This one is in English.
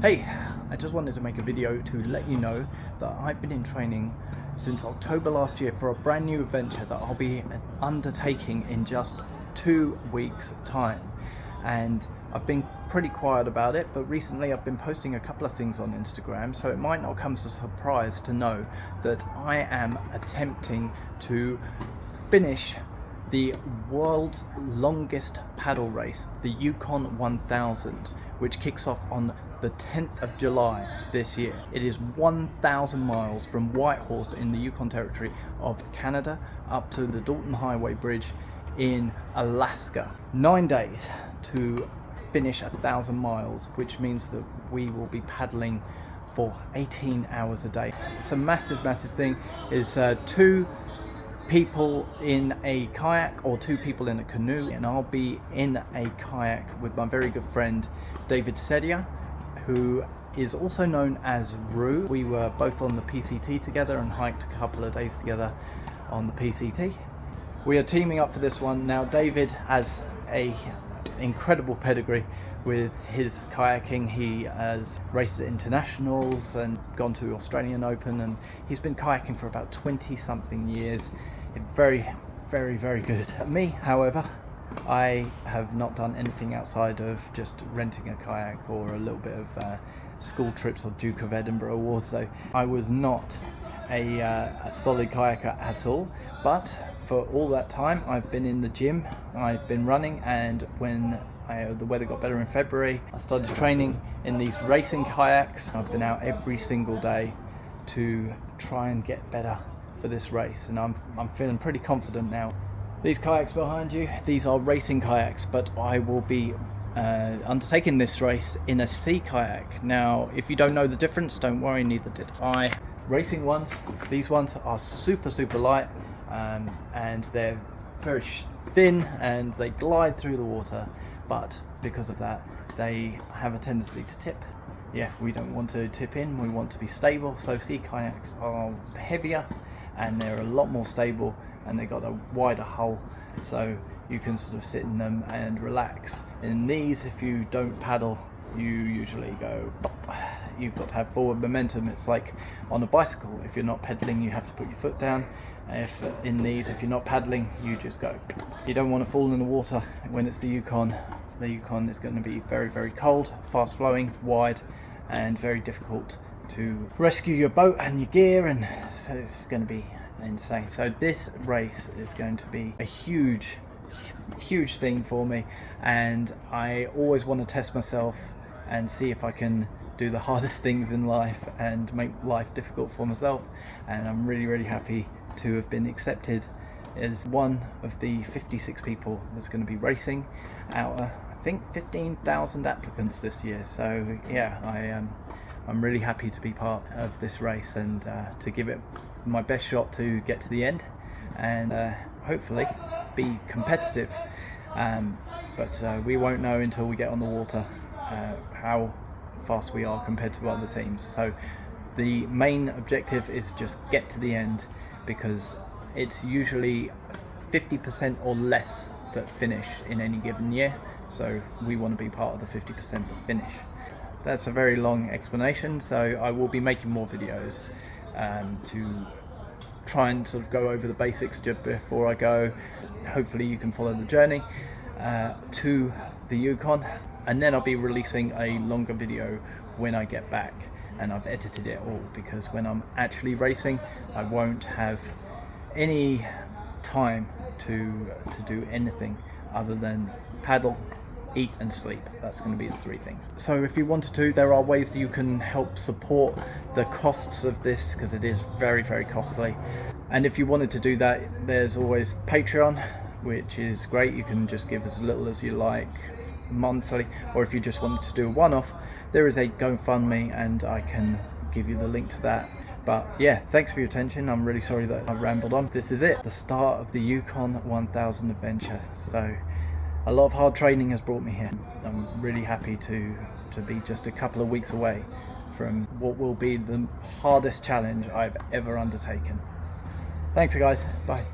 Hey, I just wanted to make a video to let you know that I've been in training since October last year for a brand new adventure that I'll be undertaking in just 2 weeks time. And I've been pretty quiet about it, but recently I've been posting a couple of things on Instagram, so it might not come as a surprise to know that I am attempting to finish the world's longest paddle race, the Yukon 1000, which kicks off on the 10th of July this year. It is 1,000 miles from Whitehorse in the Yukon Territory of Canada up to the Dalton Highway Bridge in Alaska. 9 days to finish 1,000 miles, which means that we will be paddling for 18 hours a day. It's a massive thing. It's 2 people in a kayak or 2 people in a canoe, and I'll be in a kayak with my very good friend David Sedia, who is also known as Rue. We were both on the PCT together and hiked a couple of days together on the PCT. We are teaming up for this one. Now David has a incredible pedigree with his kayaking. He has raced at internationals and gone to Australian Open, and he's been kayaking for about 20 something years. Very good. Me, however, I have not done anything outside of just renting a kayak or a little bit of school trips or Duke of Edinburgh Awards. So I was not a solid kayaker at all, but for all that time I've been in the gym, I've been running, and when the weather got better in February, I started training in these racing kayaks. I've been out every single day to try and get better for this race, and I'm feeling pretty confident now. These kayaks behind you, these are racing kayaks, but I will be undertaking this race in a sea kayak. Now, if you don't know the difference, don't worry, neither did I. Racing ones, these ones are super light, and they're very thin and they glide through the water, but because of that they have a tendency to tip. Yeah, we don't want to tip in, we want to be stable. So sea kayaks are heavier and they're a lot more stable, and they got a wider hull, so you can sort of sit in them and relax. In these, if you don't paddle, you usually go bop. You've got to have forward momentum. It's like on a bicycle, if you're not pedaling you have to put your foot down. If you're not paddling, you just go. You don't want to fall in the water when it's the Yukon. The Yukon is going to be very cold, fast flowing, wide, and very difficult to rescue your boat and your gear, and so it's going to be insane. So this race is going to be a huge thing for me, and I always want to test myself and see if I can do the hardest things in life and make life difficult for myself. And I'm really happy to have been accepted as one of the 56 people that's going to be racing out of, I think, 15,000 applicants this year. So yeah, I'm really happy to be part of this race and to give it my best shot to get to the end and hopefully be competitive. But we won't know until we get on the water how fast we are compared to other teams. So the main objective is just get to the end, because it's usually 50% or less that finish in any given year. So we want to be part of the 50% that finish. That's a very long explanation, so I will be making more videos to try and sort of go over the basics just before I go. Hopefully you can follow the journey to the Yukon, and then I'll be releasing a longer video when I get back and I've edited it all, because when I'm actually racing I won't have any time to do anything other than paddle, eat and sleep. That's going to be the 3 things. So if you wanted to, there are ways that you can help support the costs of this, because it is very costly. And if you wanted to do that, there's always Patreon, which is great. You can just give as little as you like monthly, or if you just wanted to do a one-off, there is a GoFundMe, and I can give you the link to that. But yeah, thanks for your attention. I'm really sorry that I've rambled on. This is it, the start of the Yukon 1000 adventure. So a lot of hard training has brought me here. I'm really happy to be just a couple of weeks away from what will be the hardest challenge I've ever undertaken. Thanks guys, bye.